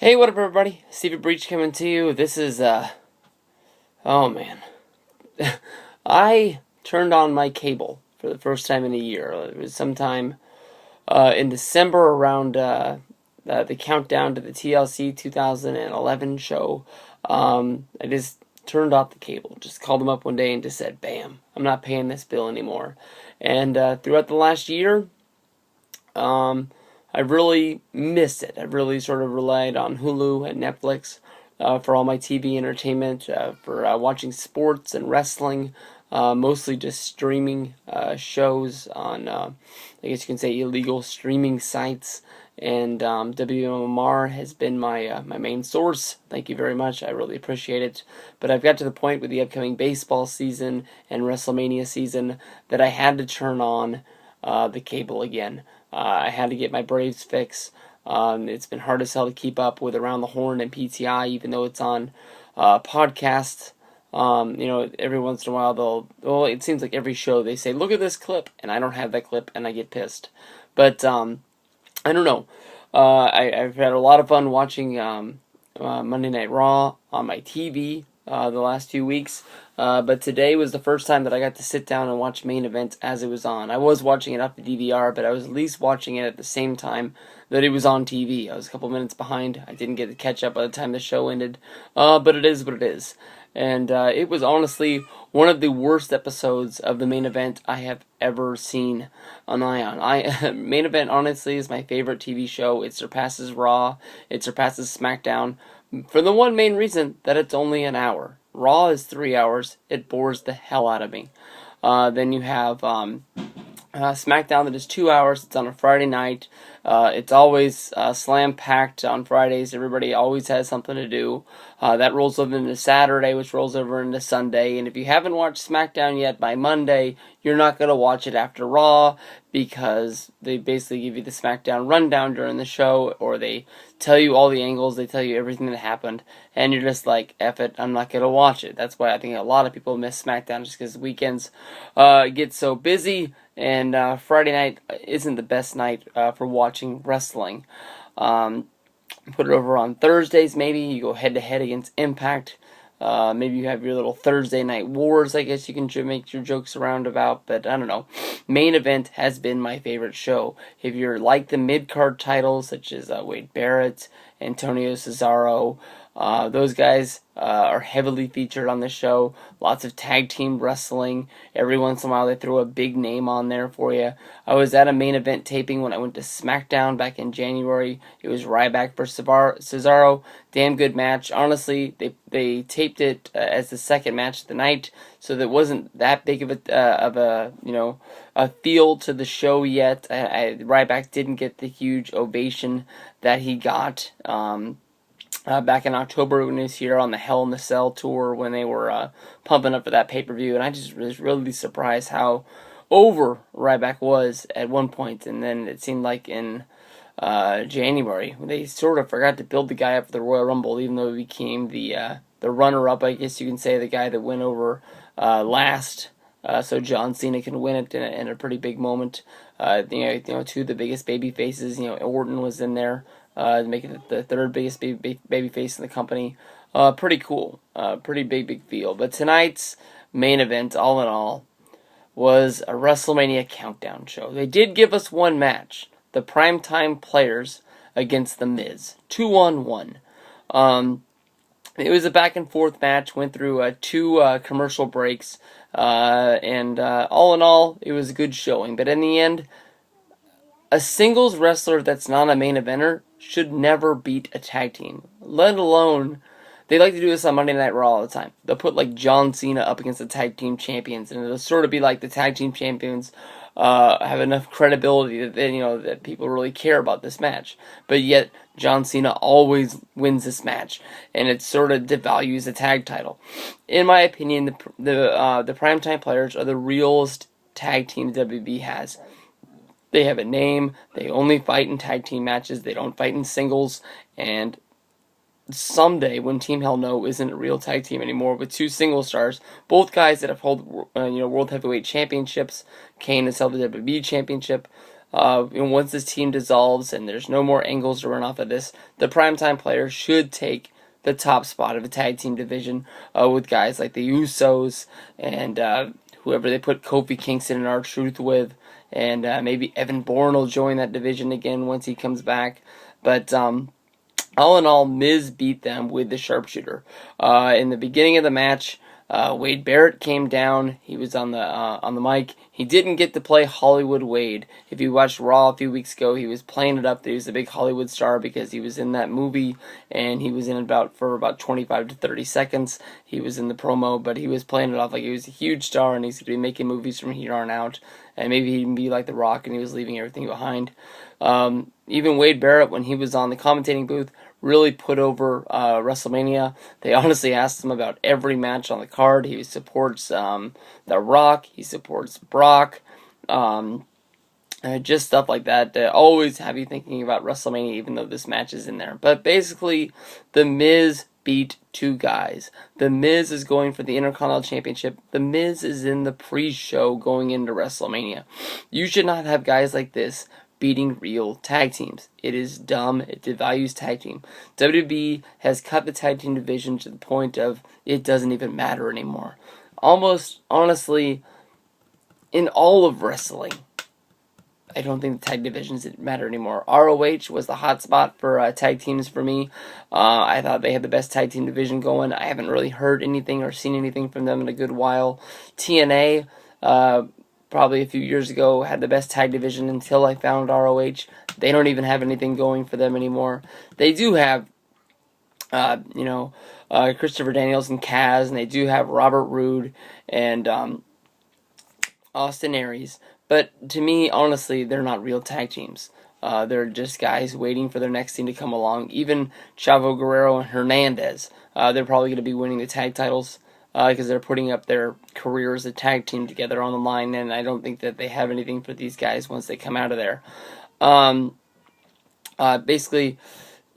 Hey, what up, everybody? Stevie Breach coming to you. This is, oh man. I turned on my cable for the first time in a year. It was sometime in December around the countdown to the TLC 2011 show. I just turned off the cable. Just called them up one day and just said, bam, I'm not paying this bill anymore. And throughout the last year, I really missed it. I really sort of relied on Hulu and Netflix for all my TV entertainment, for watching sports and wrestling, mostly just streaming shows on, I guess you can say, illegal streaming sites. And WMMR has been my main source. Thank you very much. I really appreciate it. But I've got to the point with the upcoming baseball season and WrestleMania season that I had to turn on the cable again. I had to get my Braves fix. It's been hard as hell to keep up with Around the Horn and PTI, even though it's on podcast. Every once in a while it seems like every show they say, look at this clip, and I don't have that clip, and I get pissed. But, I don't know. I've had a lot of fun watching Monday Night Raw on my TV the last few weeks. But today was the first time that I got to sit down and watch Main Event as it was on. I was watching it off the DVR, but I was at least watching it at the same time that it was on TV. I was a couple minutes behind. I didn't get to catch up by the time the show ended. But it is what it is. And it was honestly one of the worst episodes of the Main Event I have ever seen on Ion. Main Event, honestly, is my favorite TV show. It surpasses Raw. It surpasses SmackDown. For the one main reason that it's only an hour. Raw is 3 hours. It bores the hell out of me. Then you have SmackDown that is 2 hours. It's on a Friday night. It's always slam-packed on Fridays. Everybody always has something to do. That rolls over into Saturday, which rolls over into Sunday. And if you haven't watched SmackDown yet by Monday, you're not going to watch it after Raw because they basically give you the SmackDown rundown during the show, or they tell you all the angles, they tell you everything that happened, and you're just like, F it, I'm not going to watch it. That's why I think a lot of people miss SmackDown, just because weekends get so busy, and Friday night isn't the best night for watching wrestling. Put it over on Thursdays, maybe. You go head-to-head against Impact. Maybe you have your little Thursday night wars, I guess you can make your jokes around about, but I don't know. Main Event has been my favorite show. If you're like the mid-card titles, such as Wade Barrett, Antonio Cesaro, those guys are heavily featured on the show. Lots of tag team wrestling. Every once in a while they throw a big name on there for you. I was at a Main Event taping when I went to SmackDown back in January. It was Ryback versus Cesaro. Damn good match. Honestly, they taped it as the second match of the night, so there wasn't that big of a feel to the show yet. Ryback didn't get the huge ovation that he got back in October when he was here on the Hell in the Cell tour when they were pumping up for that pay-per-view, and I just was really surprised how over Ryback was at one point, and then it seemed like in January they sort of forgot to build the guy up for the Royal Rumble, even though he became the runner-up, I guess you can say, the guy that went over last, so John Cena can win it in a pretty big moment. Two of the biggest baby faces, Orton was in there, making it the third biggest baby face in the company. Pretty cool. Pretty big feel. But tonight's Main Event, all in all, was a WrestleMania countdown show. They did give us one match. The Primetime Players against The Miz. 2-on-1. It was a back and forth match. Went through two commercial breaks. And all in all, it was a good showing. But in the end, a singles wrestler that's not a main eventer should never beat a tag team. Let alone, they like to do this on Monday Night Raw all the time. They'll put like John Cena up against the tag team champions, and it'll sort of be like the tag team champions have enough credibility that that people really care about this match. But yet John Cena always wins this match, and it sort of devalues the tag title. In my opinion, the Primetime Players are the realest tag team WWE has. They have a name. They only fight in tag team matches. They don't fight in singles. And someday, when Team Hell No isn't a real tag team anymore, with two single stars, both guys that have held World Heavyweight Championships, Kane has held the WWE Championship. And once this team dissolves and there's no more angles to run off of this, the primetime player should take the top spot of a tag team division with guys like the Usos and whoever they put Kofi Kingston and R-Truth with, and maybe Evan Bourne will join that division again once he comes back. But all in all, Miz beat them with the sharpshooter. In the beginning of the match, Wade Barrett came down. He was on the mic. He didn't get to play Hollywood Wade. If you watched Raw a few weeks ago, he was playing it up that he was a big Hollywood star because he was in that movie, and he was in for about 25 to 30 seconds. He was in the promo, but he was playing it off like he was a huge star, and he's going to be making movies from here on out. And maybe he'd be like The Rock, and he was leaving everything behind. Even Wade Barrett, when he was on the commentating booth, really put over WrestleMania. They honestly asked him about every match on the card. He supports The Rock. He supports Brock. Just stuff like that. Always have you thinking about WrestleMania, even though this match is in there. But basically, The Miz beat two guys. The Miz is going for the Intercontinental Championship. The Miz is in the pre-show going into WrestleMania. You should not have guys like this beating real tag teams. It is dumb. It devalues tag team. WWE has cut the tag team division to the point of it doesn't even matter anymore. Almost, honestly, in all of wrestling, I don't think the tag divisions matter anymore. ROH was the hot spot for tag teams for me. I thought they had the best tag team division going. I haven't really heard anything or seen anything from them in a good while. TNA, probably a few years ago, had the best tag division until I found ROH. They don't even have anything going for them anymore. They do have, Christopher Daniels and Kaz, and they do have Robert Roode and Austin Aries. But to me, honestly, they're not real tag teams. They're just guys waiting for their next thing to come along. Even Chavo Guerrero and Hernandez, they're probably going to be winning the tag titles because they're putting up their careers as a tag team together on the line, and I don't think that they have anything for these guys once they come out of there. Basically,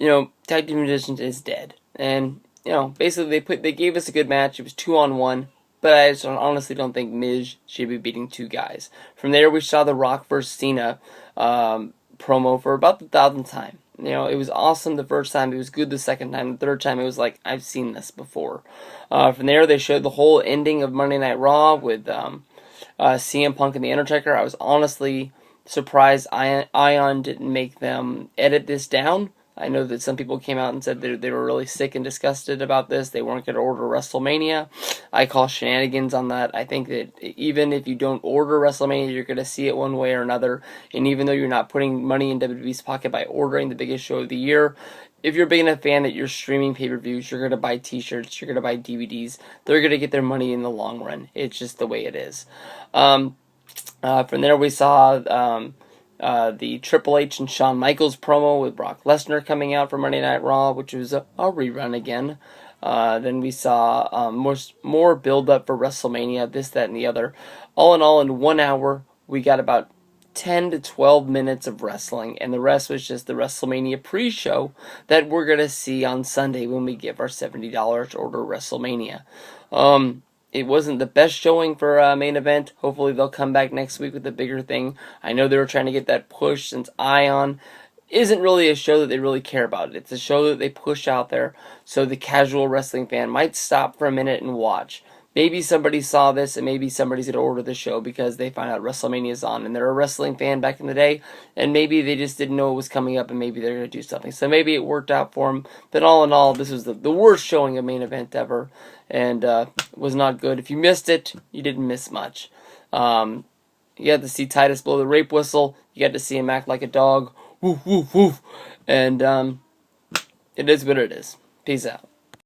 tag team division is dead, and basically they gave us a good match. It was 2-on-1. But I just honestly don't think Miz should be beating two guys. From there, we saw the Rock vs. Cena promo for about the 1,000th time. It was awesome the first time. It was good the second time. The third time, it was like, I've seen this before. From there, they showed the whole ending of Monday Night Raw with CM Punk and The Undertaker. I was honestly surprised Ion didn't make them edit this down. I know that some people came out and said they were really sick and disgusted about this. They weren't going to order WrestleMania. I call shenanigans on that. I think that even if you don't order WrestleMania, you're going to see it one way or another. And even though you're not putting money in WWE's pocket by ordering the biggest show of the year, if you're big enough fan that you're streaming pay-per-views, you're going to buy t-shirts, you're going to buy DVDs. They're going to get their money in the long run. It's just the way it is. From there, we saw the Triple H and Shawn Michaels promo with Brock Lesnar coming out for Monday Night Raw, which was a rerun again. Then we saw more build-up for WrestleMania, this, that, and the other. All in all, in 1 hour, we got about 10 to 12 minutes of wrestling, and the rest was just the WrestleMania pre-show that we're going to see on Sunday when we give our $70 to order WrestleMania. It wasn't the best showing for a main event. Hopefully they'll come back next week with a bigger thing. I know they were trying to get that push since Ion isn't really a show that they really care about. It's a show that they push out there so the casual wrestling fan might stop for a minute and watch. Maybe somebody saw this and maybe somebody's going to order the show because they find out WrestleMania is on and they're a wrestling fan back in the day, and maybe they just didn't know it was coming up and maybe they're going to do something. So maybe it worked out for them. But all in all, this was the worst showing of main event ever, and was not good. If you missed it, you didn't miss much. You got to see Titus blow the rape whistle. You got to see him act like a dog. Woof, woof, woof. And it is what it is. Peace out.